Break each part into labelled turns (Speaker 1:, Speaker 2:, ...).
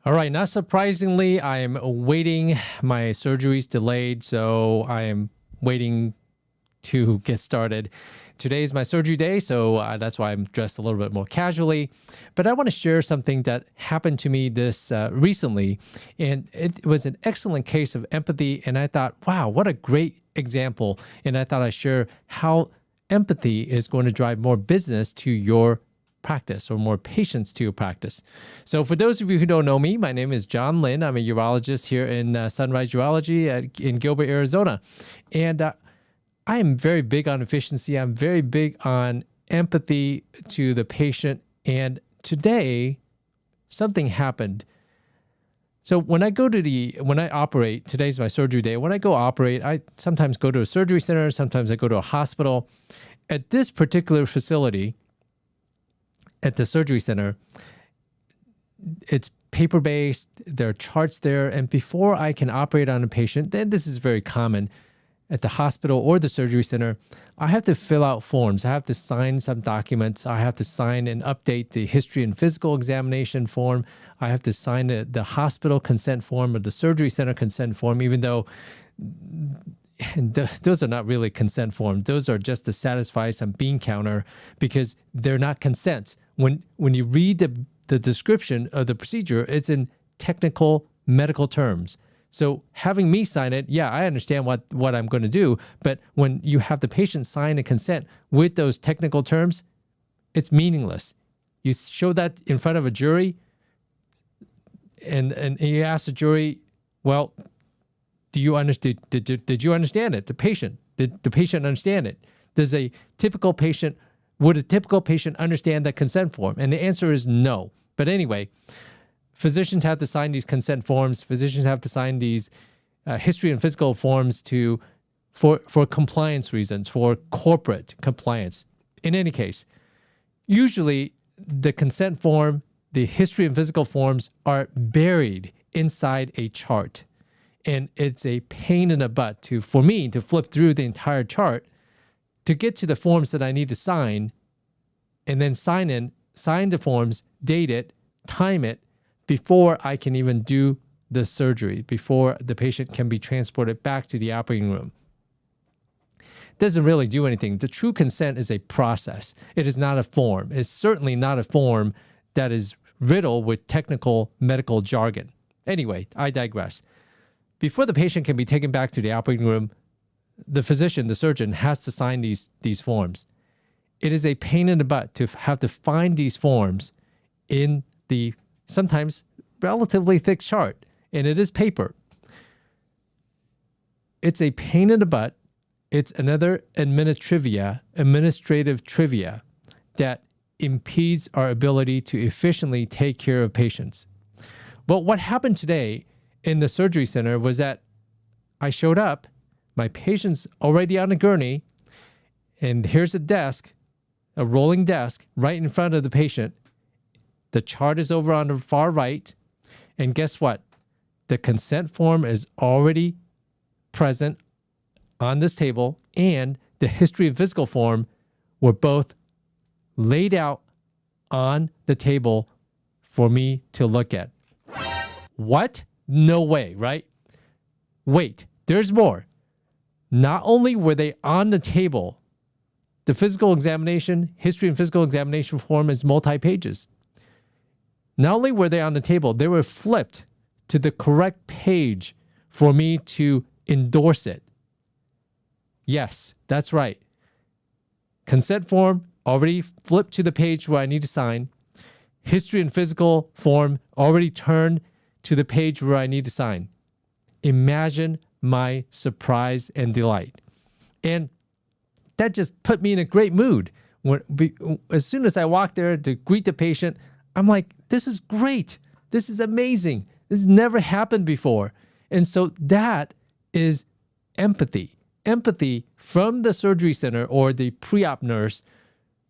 Speaker 1: All right, not surprisingly, I am waiting. My surgery's delayed, so I am waiting to get started. Today is my surgery day, so that's why I'm dressed a little bit more casually. But I want to share something that happened to me this recently, and it was an excellent case of empathy. And I thought, wow, what a great example! And I thought I'd share how empathy is going to drive more business to your practice or more patients to your practice. So for those of you who don't know me, my name is John Lin. I'm a urologist here in Sunrise Urology in Gilbert, Arizona. And I am very big on efficiency. I'm very big on empathy to the patient. And today, something happened. So when I operate, today's my surgery day. When I go operate, I sometimes go to a surgery center, sometimes I go to a hospital. At this particular facility, at the surgery center, it's paper-based, there are charts there, and before I can operate on a patient, then this is very common at the hospital or the surgery center, I have to fill out forms. I have to sign some documents. I have to sign and update the history and physical examination form. I have to sign the hospital consent form or the surgery center consent form, even though those are not really consent forms. Those are just to satisfy some bean counter because they're not consents. When you read the description of the procedure, it's in technical medical terms. So having me sign it, yeah, I understand what I'm going to do. But when you have the patient sign a consent with those technical terms, it's meaningless. You show that in front of a jury, and you ask the jury, well, do you understand? Did you understand it? Did the patient understand it? Would a typical patient understand that consent form? And the answer is no. But anyway, physicians have to sign these consent forms. Physicians have to sign these history and physical forms for compliance reasons, for corporate compliance. In any case, usually the consent form, the history and physical forms are buried inside a chart. And it's a pain in the butt for me to flip through the entire chart to get to the forms that I need to sign, and then sign the forms, date it, time it, before I can even do the surgery, before the patient can be transported back to the operating room. It doesn't really do anything. The true consent is a process. It is not a form. It's certainly not a form that is riddled with technical medical jargon. Anyway, I digress. Before the patient can be taken back to the operating room, the physician, the surgeon, has to sign these forms. It is a pain in the butt to have to find these forms in the sometimes relatively thick chart, and it is paper. It's a pain in the butt. It's another administrative trivia that impedes our ability to efficiently take care of patients. But what happened today in the surgery center was that I showed up, my patient's already on a gurney, and here's a desk, a rolling desk right in front of the patient. The chart is over on the far right, and guess what? The consent form is already present on this table, and the history and physical form were both laid out on the table for me to look at. What? No way, right? Wait, there's more. Not only were they on the table, the physical examination, history and physical examination form is multi-pages. Not only were they on the table, they were flipped to the correct page for me to endorse it. Yes, that's right. Consent form already flipped to the page where I need to sign. History and physical form already turned to the page where I need to sign. Imagine my surprise and delight. And that just put me in a great mood. As soon as I walked there to greet the patient, I'm like, this is great. This is amazing. This has never happened before. And so that is empathy. Empathy from the surgery center or the pre-op nurse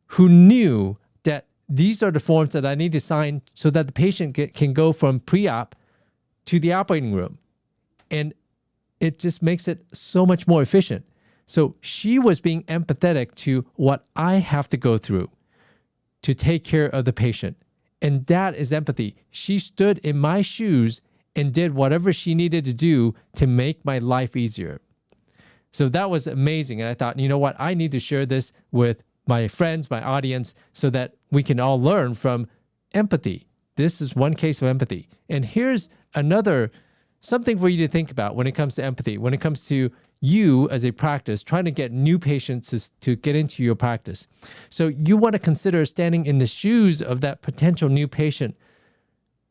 Speaker 1: who knew that these are the forms that I need to sign so that the patient can go from pre-op to the operating room. And it just makes it so much more efficient. So she was being empathetic to what I have to go through to take care of the patient. And that is empathy. She stood in my shoes and did whatever she needed to do to make my life easier. So that was amazing. And I thought, you know what? I need to share this with my friends, my audience, so that we can all learn from empathy. This is one case of empathy. And here's another something for you to think about when it comes to empathy, when it comes to you as a practice, trying to get new patients to get into your practice. So you want to consider standing in the shoes of that potential new patient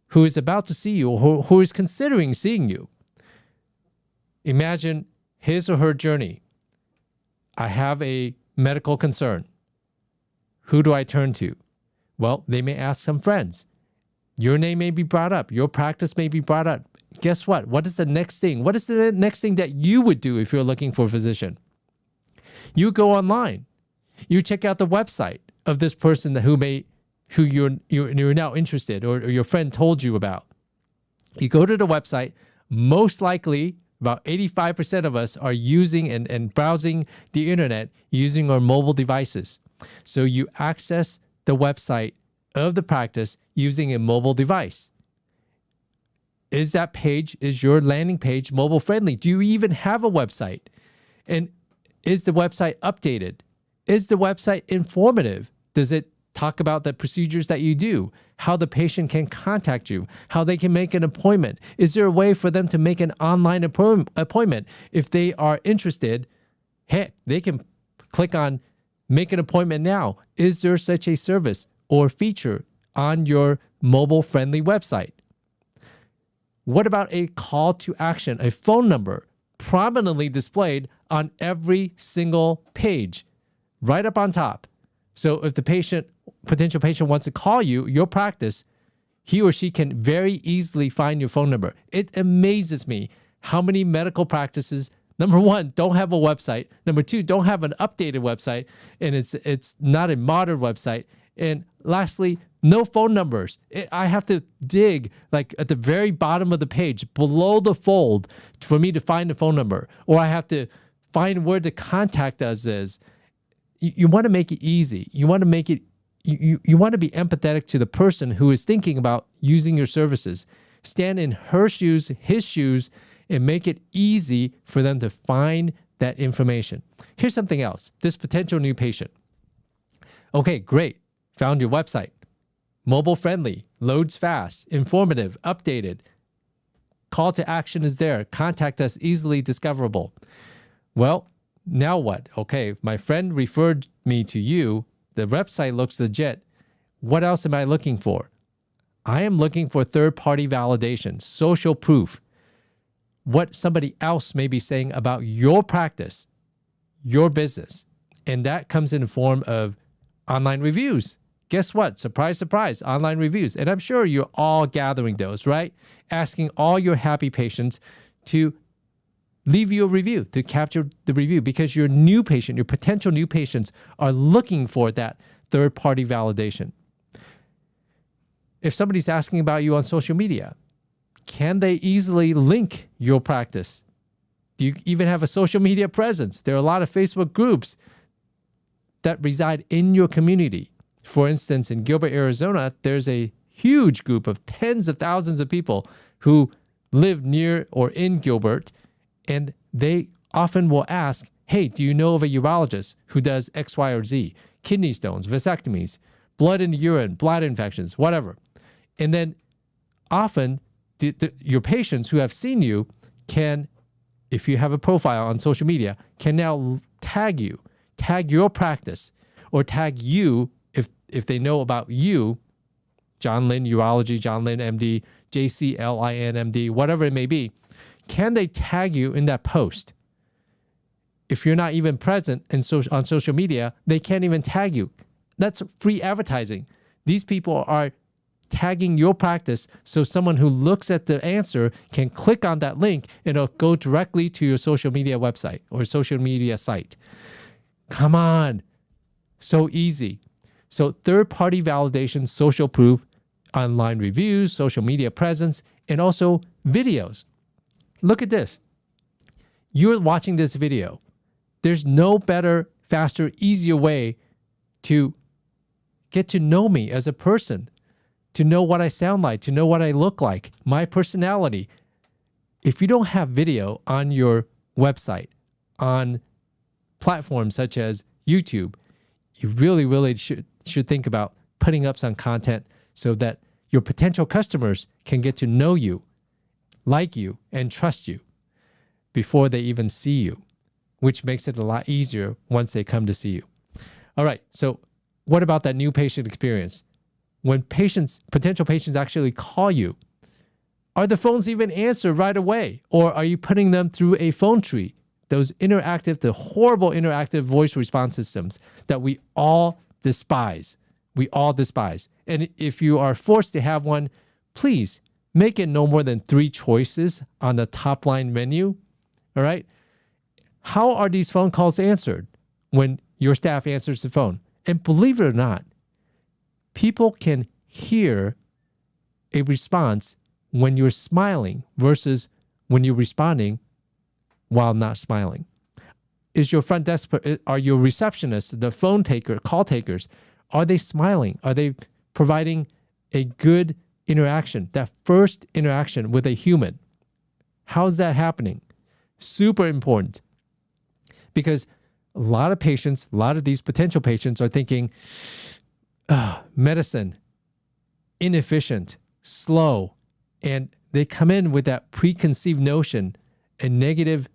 Speaker 1: who is about to see you or who is considering seeing you. Imagine his or her journey. I have a medical concern. Who do I turn to? Well, they may ask some friends. Your name may be brought up. Your practice may be brought up. Guess what? What is the next thing? What is the next thing that you would do if you're looking for a physician? You go online. You check out the website of this person who you're now interested or your friend told you about. You go to the website. Most likely, about 85% of us are using and browsing the internet using our mobile devices. So you access the website of the practice using a mobile device. Is your landing page mobile friendly? Do you even have a website? And is the website updated? Is the website informative? Does it talk about the procedures that you do, how the patient can contact you, how they can make an appointment? Is there a way for them to make an online appointment? If they are interested, heck, they can click on make an appointment now. Is there such a service or feature on your mobile-friendly website? What about a call to action, a phone number prominently displayed on every single page, right up on top? So if the potential patient wants to call you, your practice, he or she can very easily find your phone number. It amazes me how many medical practices, number one, don't have a website. Number two, don't have an updated website, and it's not a modern website. And lastly, no phone numbers. I have to dig like at the very bottom of the page, below the fold, for me to find a phone number. Or I have to find where to contact us is. You want to make it easy. You want to make it. You want to be empathetic to the person who is thinking about using your services. Stand in her shoes, his shoes, and make it easy for them to find that information. Here's something else. This potential new patient. Okay, great. Found your website. Mobile friendly, loads fast, informative, updated. Call to action is there. Contact us, easily discoverable. Well, now what? Okay, my friend referred me to you. The website looks legit. What else am I looking for? I am looking for third-party validation, social proof. What somebody else may be saying about your practice, your business. And that comes in the form of online reviews. Guess what? Surprise, surprise, online reviews. And I'm sure you're all gathering those, right? Asking all your happy patients to leave you a review, to capture the review, because your new patient, your potential new patients are looking for that third-party validation. If somebody's asking about you on social media, can they easily link your practice? Do you even have a social media presence? There are a lot of Facebook groups that reside in your community. For instance, in Gilbert, Arizona, there's a huge group of tens of thousands of people who live near or in Gilbert, and they often will ask, hey, do you know of a urologist who does X, Y, or Z? Kidney stones, vasectomies, blood in the urine, bladder infections, whatever. And then often your patients who have seen you can, if you have a profile on social media, can now tag you, tag your practice, or tag you if they know about you, John Lin Urology, John Lin MD, JCLIN MD, whatever it may be. Can they tag you in that post? If you're not even present on social media, they can't even tag you. That's free advertising. These people are tagging your practice so someone who looks at the answer can click on that link and it'll go directly to your social media website or social media site. Come on. So easy. So third-party validation, social proof, online reviews, social media presence, and also videos. Look at this. You're watching this video. There's no better, faster, easier way to get to know me as a person. to know what I sound like, to know what I look like, my personality. If you don't have video on your website, on platforms such as YouTube, you really should think about putting up some content so that your potential customers can get to know you, like you, and trust you before they even see you, which makes it a lot easier once they come to see you. All right, so what about that new patient experience? When potential patients actually call you, are the phones even answered right away? Or are you putting them through a phone tree? Those the horrible interactive voice response systems that we all despise. We all despise. And if you are forced to have one, please make it no more than 3 choices on the top line menu. All right? How are these phone calls answered when your staff answers the phone? And believe it or not, people can hear a response when you're smiling versus when you're responding while not smiling. Is your front desk, are your receptionists, the phone taker, call takers, are they smiling? Are they providing a good interaction, that first interaction with a human? How's that happening? Super important. Because a lot of patients, a lot of these potential patients are thinking, medicine, inefficient, slow, and they come in with that preconceived notion and negative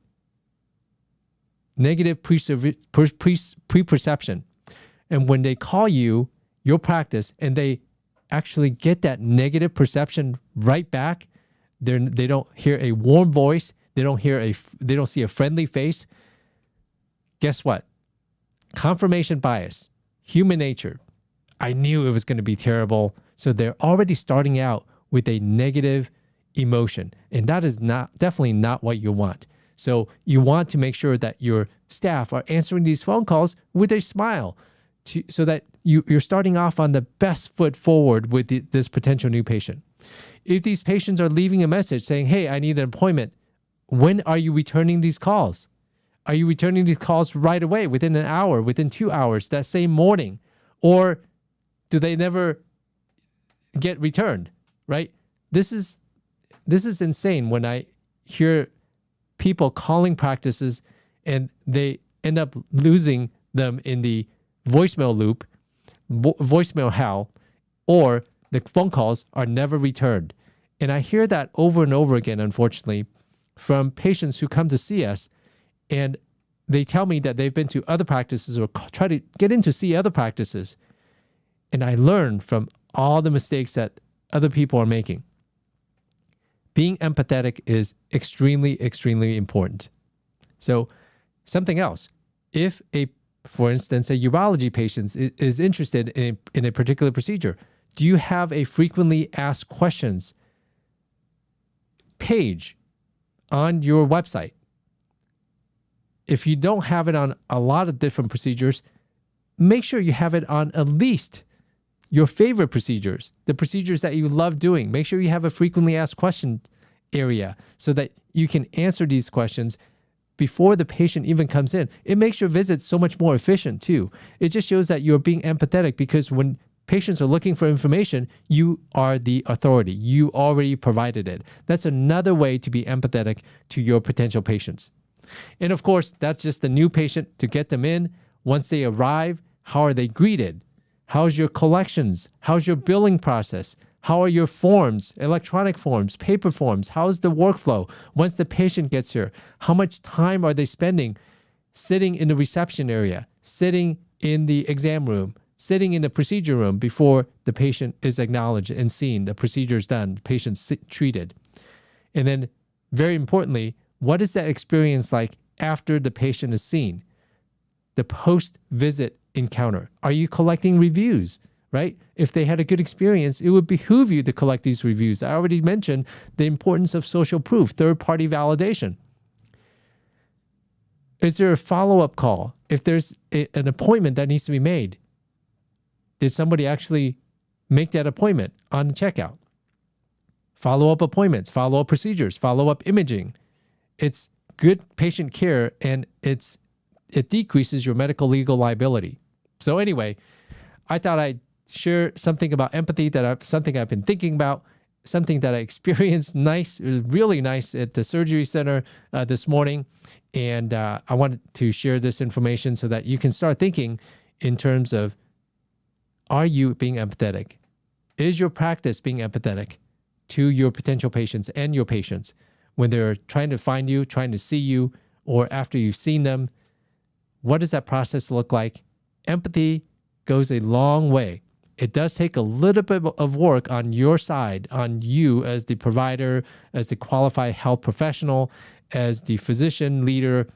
Speaker 1: preperception. And when they call you, your practice, and they actually get that negative perception right back, they don't hear a warm voice, they don't see a friendly face. Guess what? Confirmation bias, human nature. I knew it was going to be terrible. So they're already starting out with a negative emotion. And that is definitely not what you want. So you want to make sure that your staff are answering these phone calls with a smile so that you're starting off on the best foot forward with this potential new patient. If these patients are leaving a message saying, hey, I need an appointment, when are you returning these calls? Are you returning these calls right away, within an hour, within 2 hours, that same morning? Or do they never get returned, right? This is insane when I hear people calling practices and they end up losing them in the voicemail loop, voicemail hell, or the phone calls are never returned. And I hear that over and over again, unfortunately, from patients who come to see us, and they tell me that they've been to other practices or try to get in to see other practices. And I learn from all the mistakes that other people are making. Being empathetic is extremely, extremely important. So something else, if for instance, a urology patient is interested in a particular procedure, do you have a frequently asked questions page on your website? If you don't have it on a lot of different procedures, make sure you have it on at least your favorite procedures, the procedures that you love doing. Make sure you have a frequently asked question area so that you can answer these questions before the patient even comes in. It makes your visit so much more efficient too. It just shows that you're being empathetic, because when patients are looking for information, you are the authority. You already provided it. That's another way to be empathetic to your potential patients. And of course, that's just the new patient, to get them in. Once they arrive, how are they greeted? How's your collections? How's your billing process? How are your forms, electronic forms, paper forms? How's the workflow? Once the patient gets here, how much time are they spending sitting in the reception area, sitting in the exam room, sitting in the procedure room before the patient is acknowledged and seen, the procedure is done, the patient's treated? And then, very importantly, what is that experience like after the patient is seen? The post-visit encounter. Are you collecting reviews, right? If they had a good experience, it would behoove you to collect these reviews. I already mentioned the importance of social proof, third-party validation. Is there a follow-up call? If there's an appointment that needs to be made, did somebody actually make that appointment on checkout? Follow-up appointments, follow-up procedures, follow-up imaging. It's good patient care, and it decreases your medical legal liability. So anyway, I thought I'd share something about empathy something I've been thinking about, something that I experienced really nice at the surgery center this morning. And I wanted to share this information so that you can start thinking in terms of, are you being empathetic? Is your practice being empathetic to your potential patients and your patients when they're trying to find you, trying to see you, or after you've seen them? What does that process look like? Empathy goes a long way. It does take a little bit of work on your side, on you as the provider, as the qualified health professional, as the physician leader.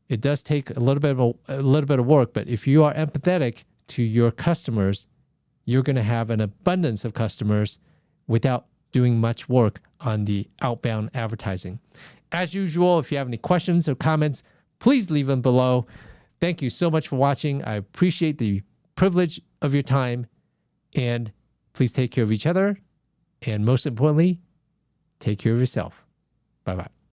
Speaker 1: It does take a little bit of work, but if you are empathetic to your customers, you're going to have an abundance of customers without doing much work on the outbound advertising. As usual, if you have any questions or comments, please leave them below. Thank you so much for watching. I appreciate the privilege of your time. And please take care of each other. And most importantly, take care of yourself. Bye-bye.